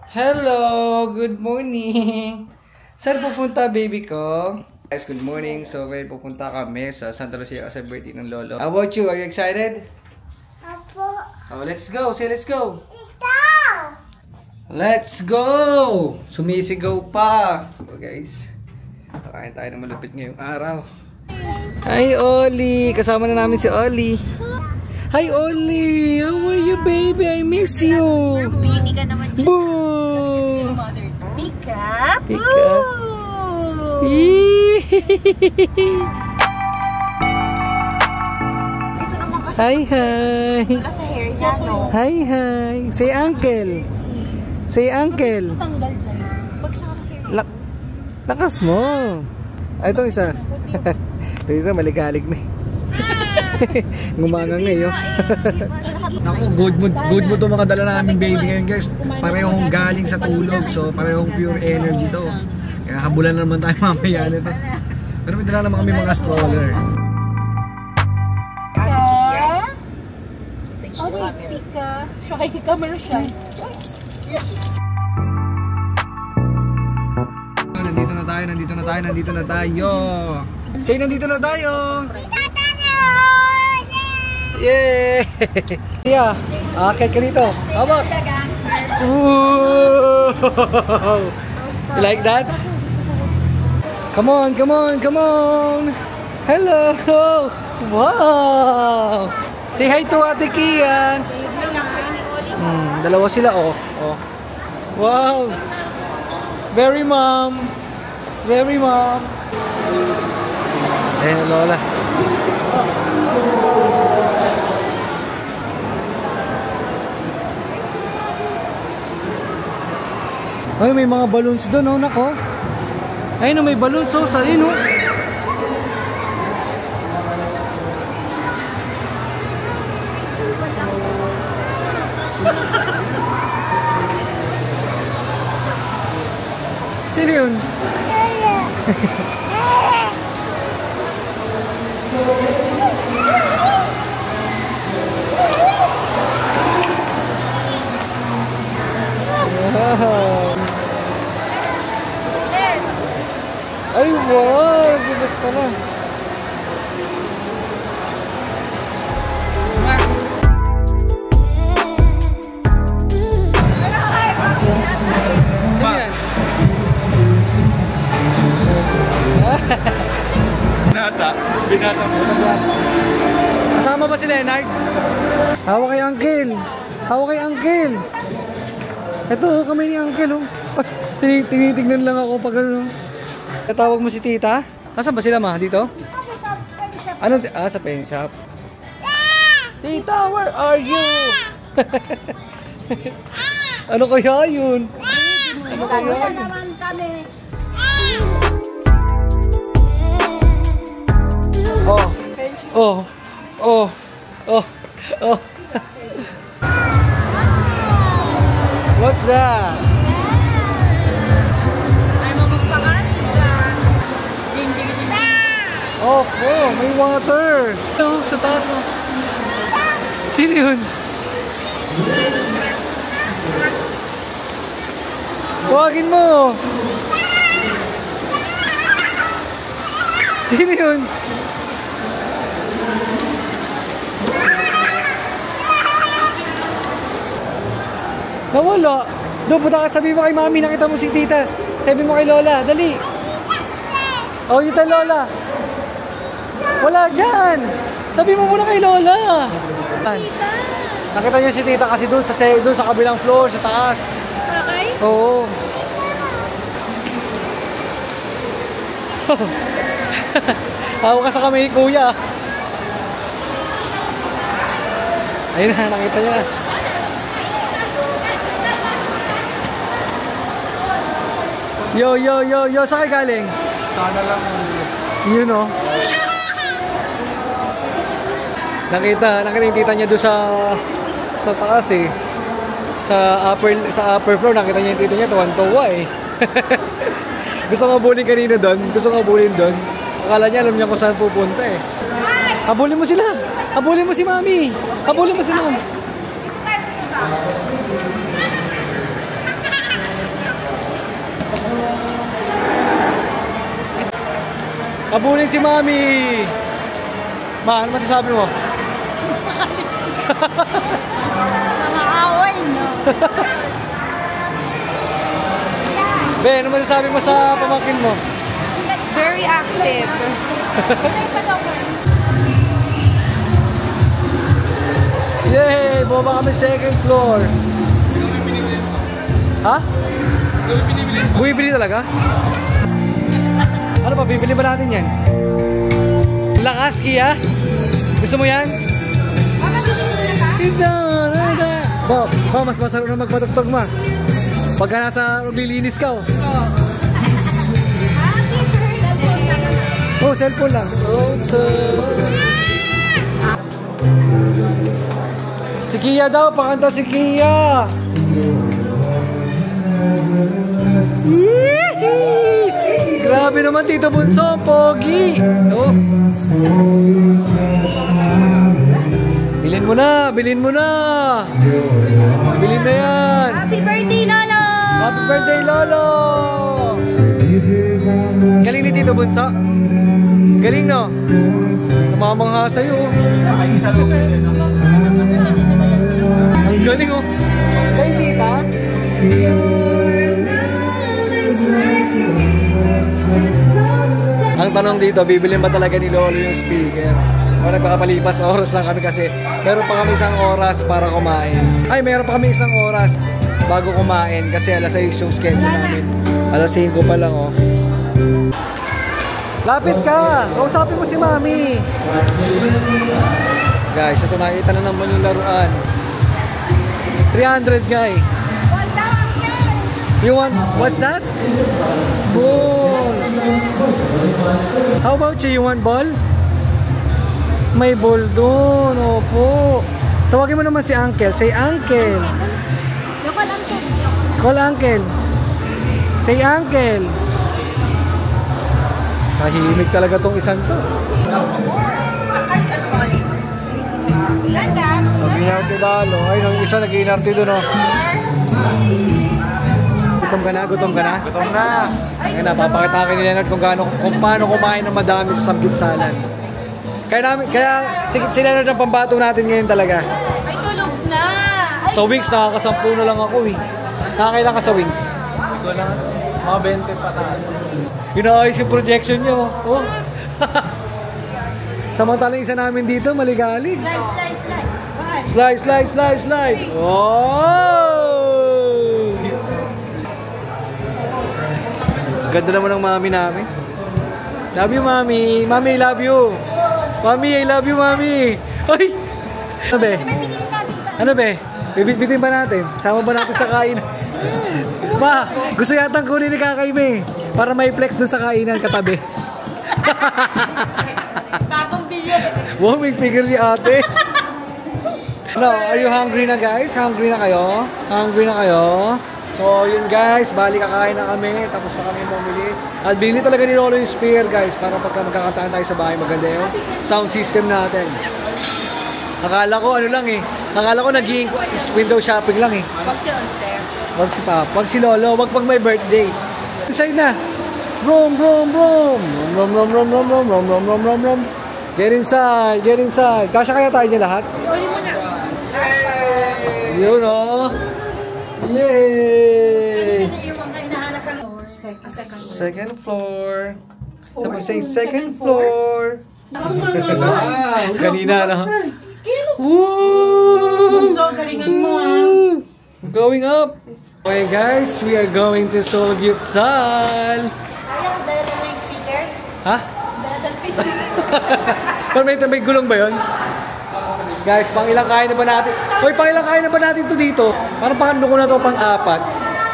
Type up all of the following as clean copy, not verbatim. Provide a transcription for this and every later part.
Hello! Good morning! Saan pupunta, baby ko? Guys, good morning. So, ngayon pupunta kami sa Santa Lucia kasi birthday ng lolo. How about you? Are you excited? Apo. Oh, let's go! Say let's go! Let's go! Let's go! Sumisigaw pa! So, guys, kakain tayo ng malupit ngayong araw. Hi, Oli! Kasama na namin si Oli. Hi, Oli! How are you, baby? I miss you! Baby ka naman dyan. Boo! Pika! Pika! Ito naman kasi Hi, hi! wala sa hair niya, no? Hi, hi! Say uncle! Say uncle! Tanggal sa'yo. Pag sa hair. Lakas mo! Ay, itong isa. Itong isa, maligalig na. Ngumangang ngayon. Ako, good mood to mga dala namin baby ngayon, guys. Parehong galing sa tulog. So, parehong pure energy to. Kaya habulan na naman tayo mamaya nito. Pero may dala naman kami mga stroller. Pika. Shy ka, meron shy. Nandito na tayo. Say, nandito na tayo. Yay! Yeah. Akit ka dito. How about? Ooh! You like that? Come on, come on, come on! Hello! Wow! Say hi to Ate Kian! Dalawa sila, oh. Wow! Very mom! Very mom! Eh, Lola. Ay, may mga balloons doon, oh, nako. Ayun, may balloons, oh, sa inyo. Sino yun? Wow. Ay, wow! Bigas pa na. Binata mo. Kasama ba si Leonard? Hawa kay Uncle. Hawa kay Uncle. Ito, kami ni Uncle. Oh. Tinitignan lang ako pag ano. Katawag mo si tita? Asan ba sila, ma? Dito? Ano? Sa pen shop. Tita, where are you? Ano kaya yun? Ano kaya yun? Oh. What's that? Oh, may water. Oh, sa taas. Sino yun? Tawagin mo. Sino yun? Nawala. Doon, punta ka, sabi mo kay mami, nakita mo si tita. Sabi mo kay Lola, dali. Oh, yun tayo, Lola. Wala dyan. Sabi mo muna kay Lola. Tita. Nakita niya si tita kasi doon sa kabilang floor, sa taas. Okay? Oo. Hawak ka sa kamay ni kuya. Ayun na, nakita niya. Yo, saan kayo galing? Sana lang. Yun, oh. Nakita yung tita niya doon sa taas, eh. Sa upper floor, nakita niya yung tita niya, tuwan-tuwa, eh. Gusto nga bulin kanina doon. Akala niya, alam niya kung saan pupunta, eh. Habulin mo sila. Habulin mo si mami. Habulin mo si mami. Abulin si Mami. Ma, ano masasabi mo? Mga away, no? Be, ano masasabi mo sa pamangkin mo? Very active. Yay! Bumaba kami second floor. Ha? Bumibili talaga? Ano pa, bibili ba natin yan? Lakas, Kia? Gusto mo yan? Ba, mas masarap na magpatugtog ma. Pagka nasa maglilinis ka, oh. Oh, cellphone lang. Si Kia daw, pakanta si Kia. Grabe naman Tito Bunso, pogi. Oh. Bilhin mo na, bilhin mo na. Bilhin na yan. Happy birthday, Lolo! Happy birthday, Lolo! Galing ni Tito Bunso. Galing, no? Namamangha sa'yo. Ang galing, oh. Kay tita? Ang tanong dito, bibilin ba talaga ni Lolo yung speaker? O nagpapalipas oras lang kami kasi meron pa kami isang oras para kumain. Ay, meron pa kami isang oras bago kumain kasi alas 6 yung schedule namin. Alas 5 pa lang, oh. Lapit ka! Kausapin mo si Mami! Guys, ito nakita na naman yung laruan. 300, guy. You want, what's that? Ball! How about you? You want ball? May ball doon, opo. Tawagin mo naman si Uncle. Say Uncle. Call Uncle. Say Uncle. Tahimik talaga tong isang to. Nag-inarte dalo. Ay, yung isa nag-inarte doon, oh. Gutom ka na? Gutom ka na? Gutom na. Ngayon na, papakita ka ni Leonard kung paano kumain ng madami sa samgyupsalan. Kaya si Leonard ang pambato natin ngayon talaga. Ay, tulog na! Sa wings, nakakasampu na lang ako eh. Nakakailan ka sa wings? Ito lang, mga 20 pataas. Pinaayos yung projection nyo. Oh. Samantalang isa namin dito, maligali. Slide. Oh! Ganda naman ng mami namin. Love you, mami. Mami, love you. Mami, I love you, mami. Ay! Ano be? Ano be? Bibit-bitin ba natin? Sama ba natin sa kain? Ma, gusto yatang kunin ni Kakay May para may flex dun sa kainan katabi. Bagong bilyon. Wow, may speaker si ate. No, are you hungry na guys? Hungry na kayo? Hungry na kayo? So yun guys, bali kakain na kami. Tapos na kami bumili. At bili talaga ni Lolo yung speaker guys para pagka magkakataan tayo sa bahay maganda yung sound system natin. Akala ko ano lang eh. Akala ko naging window shopping lang eh. Pag si Onse. Wag si Papa, wag si Lolo, wag pag may birthday. Inside na. Vroom, vroom, vroom. Vroom, vroom, vroom, vroom, vroom, vroom, vroom, vroom, vroom, vroom. Get inside, get inside. Kasya kaya tayo dyan lahat? Uli mo na. Yun o. Yay! Second floor. Sabi say second floor. Wow! Kanina na. Woo! So, galingan mo ah. Going up. Okay guys, we are going to Solgyupsal. Kaya kung dala-dala yung speaker? Ha? Dala-dala yung speaker. Pero may gulong ba yun? Guys, pang ilang kain na ba natin? Hoy, pang ilang kain na ba natin to dito? Parang pang ko na to pang-apat.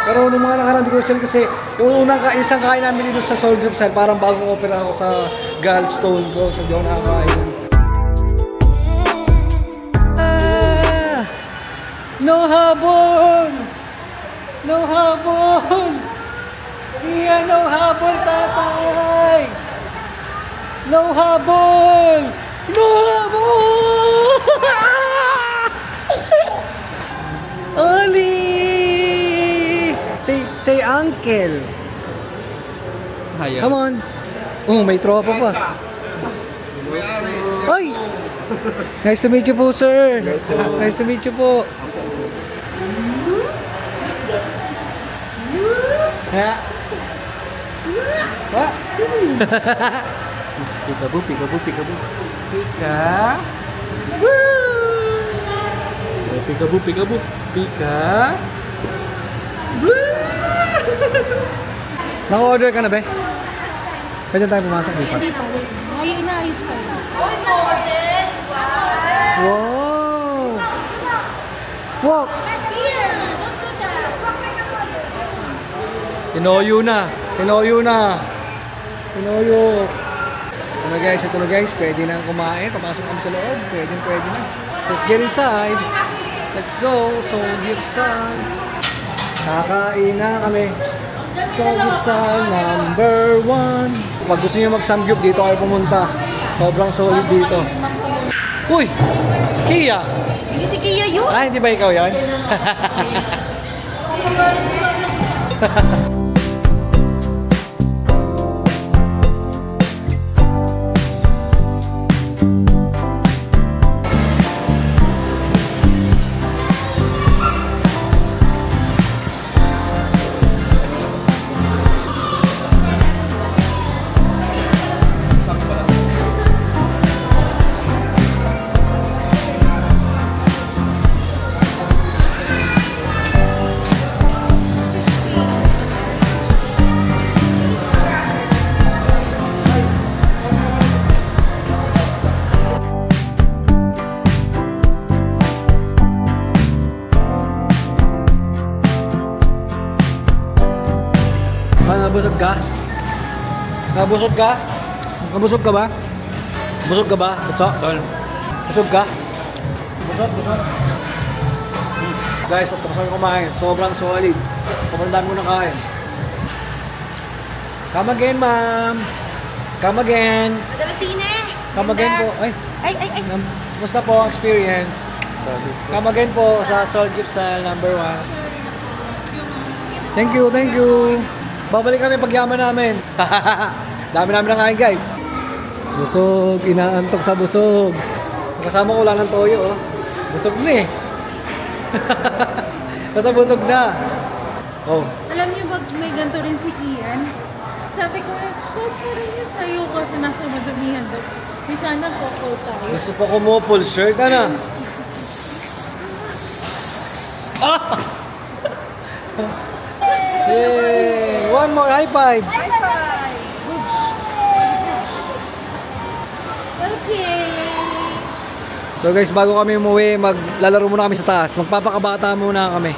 Pero nung mga nakaraan, di ko sila kasi yung unang isang kain namin dito sa Solgyupsal, parang bagong opera ako sa gallstone ko. So, di ako nakakain. No habol! No habol! Iya, no habol, tatay! No habol! No habol! Oli! Say uncle! Hiya. Come on! May tropa pa. Ay! Nice to meet you po, sir. Nice to meet you po. Ha? What? Peekaboo, peekaboo, peekaboo. Pika. Peekaboo, peekaboo. Pika. Naka-order ka na ba? Pwede tayo pumasok dito. Hindi pa, wait. May inaayos pa yun. Wow! Walk! Tinoyo na! Tinoyo na! Tinoyo! Ito na guys, pwede na kumain. Papasok kami sa loob. Pwede na. Let's get inside. Let's go. So, gipsan. Kakain na kami. So, gipsan number 1. Pag gusto nyo mag-samgyup, dito kayo pumunta. Sobrang solid dito. Uy! Kia! Hindi si Kia yun. Hindi ba ikaw yan? Nabusog ka? Nabusog ka? Nabusog ka ba? Busog ka ba? Sol. Busog ka? Busog. Guys, at tapos kami kumain. Sobrang solid. Sobrang dami ko nakain. Come again, ma'am. Come again. Madalasine. Come again po. Ay. Kumusta po ang experience? Come again po sa Sol Gipsal number 1. Thank you. Babalik kami pagyaman namin. Dami namin nakain, guys. Busog, inaantok sa busog. Kasama ko lang ng toyo, oh. Busog na eh. Basta busog na. Oh. Alam niyo ba may ganito rin si Ian? Sabi ko, so parang yung sayo kasi nasa madumihan daw. May sana coco tayo. Gusto pa ko mo full shirt, ano? Ah! Yay! One more high five! Okay. So guys, bago kami umuwi, maglalaro muna kami sa taas. Magpapakabata muna kami.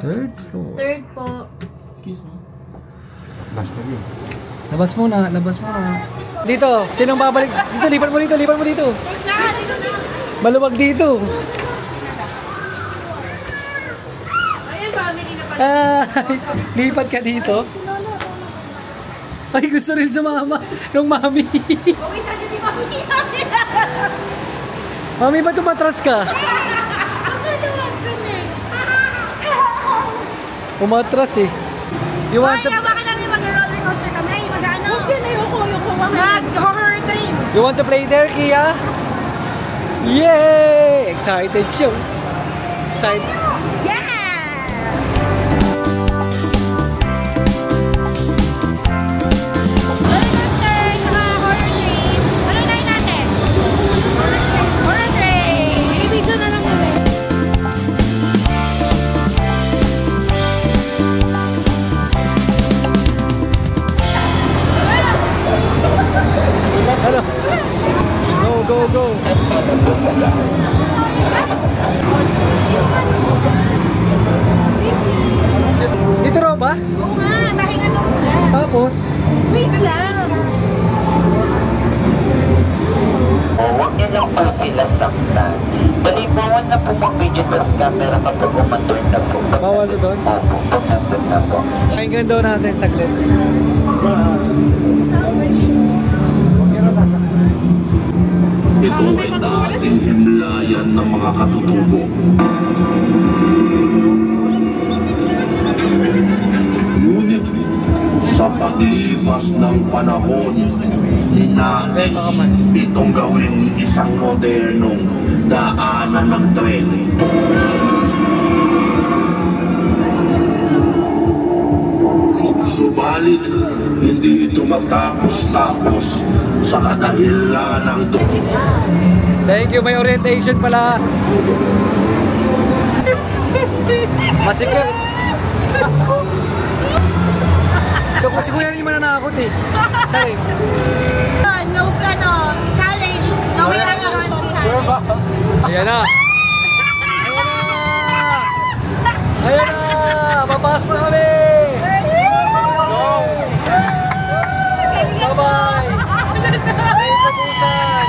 Third floor. Third po. Excuse me. Labas muna. Dito, sinong babalik? Dito, lipat mo dito. Maluwag dito. Ayan, family na pala. Lipat ka dito. Ay, gusto rin sumama nung mami. Uwi natin si Mami. Mami, ba't tumatras ka? Umatras eh. You want to... Baka namin mag-roller coaster kami. Mag-ano? Huwag yan, ayoko. Mag-horror train. You want to play there, Kia? Yay! Excited siya. Excited. Yes! Roller coaster, saka horror train. Ano na natin? Horror train. I-video na lang kami. Ano? Go. Dito raw ba? Oo nga, pahinga to muna. Tapos? Wait lang. Huwag niyo lang po sila saktan. Balibawan na po mag-digital camera kapag umatur na po. Bawal na doon? Opo, pag nandun na po. Pakinggan daw natin saglit. Ito ay dating himlayan ng mga katutubo. Ngunit sa paglipas ng panahon, nais itong gawin isang modernong daanan ng tren. Subalit, hindi ito matapos-tapos sa kadahilan ng Thank you, may orientation pala. Masikip. So kung si Kuya rin mananakot eh. Sorry. No, challenge. No, wait lang ako. Ayan na. Ayan na. Papasok na kami. Bye-bye. Ay, tapusan.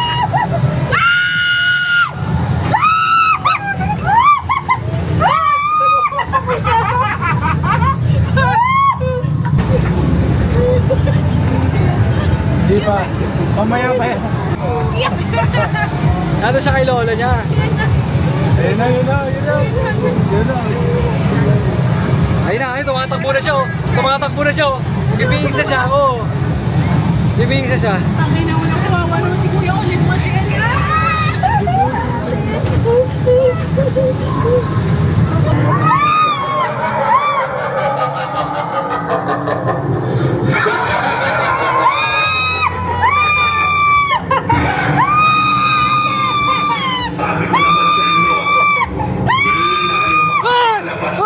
Di pa. Mamaya pa yan. Nandun siya kay lolo niya. Ayun na, yun na, yun na. Yun na. Ayun na, ayun, tumatakbo na siya oh. Tumatakbo na siya oh. Bibingig na siya ako. Bibingig na siya. Tangin na wala kawawa naman si Kuya ulit mo siya. sabi ko naman sa inyo, hindi na kayo makakalabas.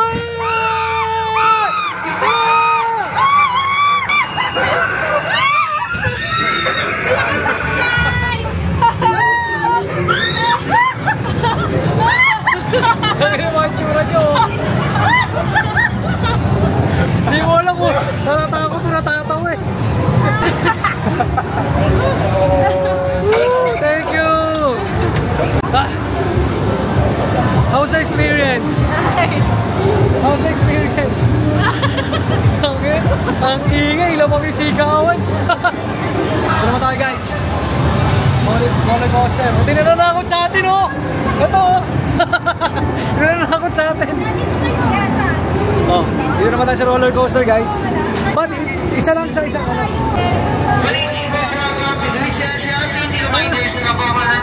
Kami naman ang tsura nyo. Hindi mo alam ko. Natatakot o natataw eh. Thank you. How's the experience? How's the experience? Ang ingay. Lamang yung sigawan. Ito naman tayo guys. Roller coaster. Hindi na nanakot sa atin oh. Ito oh. Hindi na nanakot sa atin. Oh, dito naman tayo sa roller coaster guys. But isa lang sa isang ano.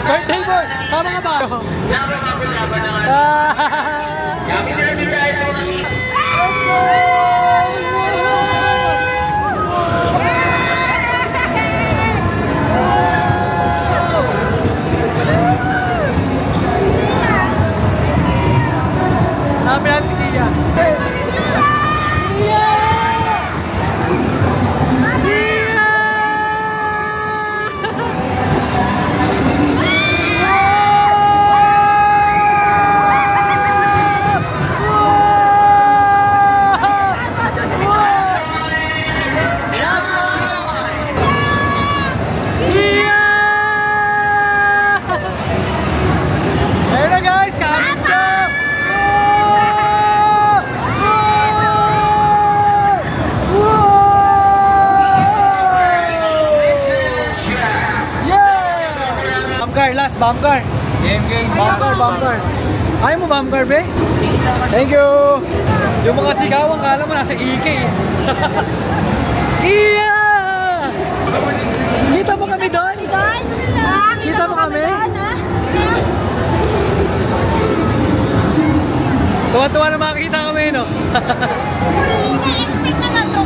Birthday boy! Tama ka ba? Sabi natin si Kia. Last bomb car. Game. Bomb car. Ayaw mo bomb car, be? Thank you. Yung mga sigawan, kala mo nasa EK. Iya! Kita mo kami doon? Kita mo kami? Tuwa-tuwa na makikita kami, no? Ini-expect naman to.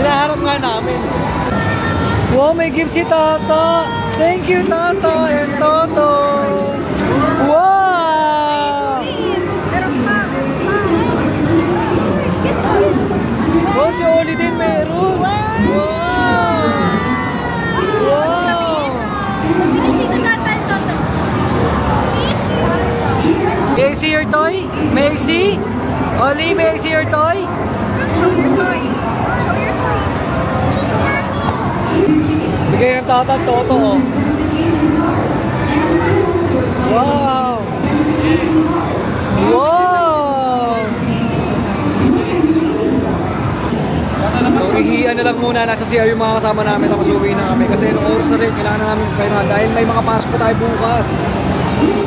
Hinaharap nga namin. Wow, may gift si Tata. Thank you, Tata and Toto. Wow! Oh, si Oli din meron. Wow! Wow! May I see your toy? May I see? Oli, may I see your toy? Show your toy. Show your toy. Kiss mommy. Bigay ng Tata at Toto, oh. Wow! Wow! So, ihian na lang muna. Nasa CR yung mga kasama namin. Tapos uwi na kami. Kasi nung oras na rin, kailangan na namin pahinga. Dahil may mga pasok pa tayo bukas.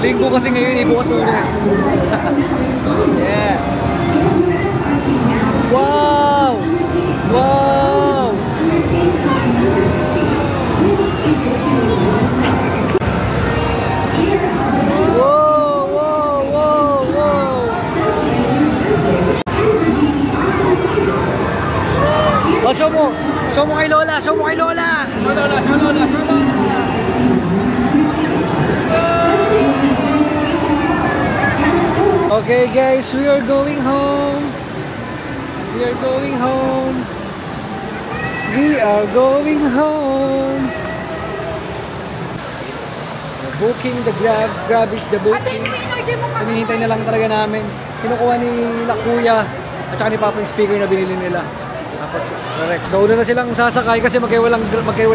Linggo kasi ngayon, bukas Lunes. Yeah! Wow! Wow! show mo. Show mo kay Lola. Show mo kay Lola. Okay guys, we are going home. We are going home. We are going home. Booking the Grab. Grab is the booking. Hinihintay na lang talaga namin. Kinukuha ni Kuya at saka ni Papa yung speaker na binili nila. Tapos, correct. So, una na silang sasakay kasi magkaiwalay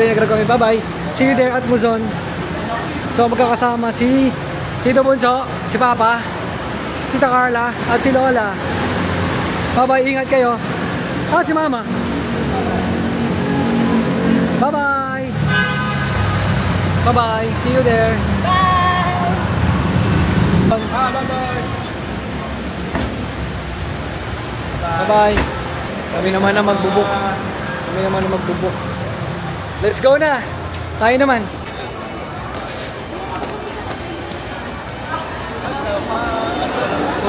na Grab kami. Bye-bye. See you there at Muzon. So, magkakasama si Tito Bunso, si Papa, Tita Carla, at si Lola. Bye-bye. Ingat kayo. Ah, si Mama. Bye-bye. Bye-bye. See you there. Bye! Bye-bye. Bye-bye. Kami naman na magbubuk. Let's go na. Tayo naman.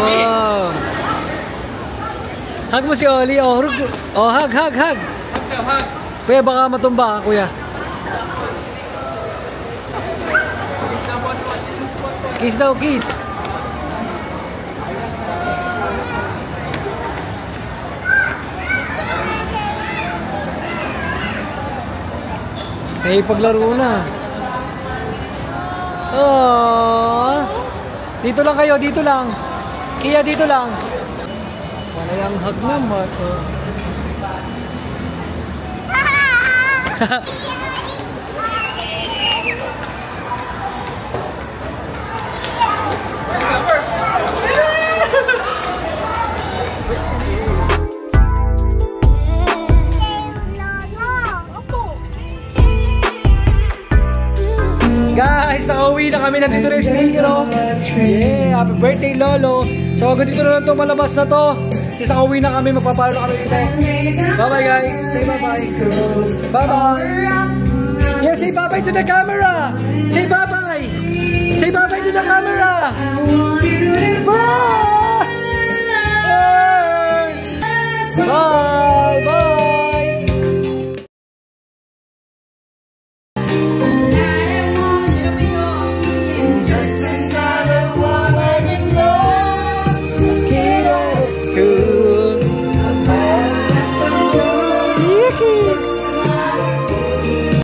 Wow. Hug mo si Oli. Oh, hug. Kuya, baka matumba, kuya. Kiss daw, kiss. Eh, paglaro na. Oh. Dito lang kayo, dito lang. Kaya dito lang. Walang hug naman. Oh. Guys, nakauwi na kami na dito na yung speaker. Yeah, happy birthday Lolo. So hanggang dito na lang itong malabas na to. Since nakauwi na kami, magpapalo na kami dito. Bye-bye guys. Say bye-bye. Bye-bye. Yeah, say bye-bye to the camera. Say bye-bye. Say bye-bye to the camera. Bye. Bye. Bye. Kiss.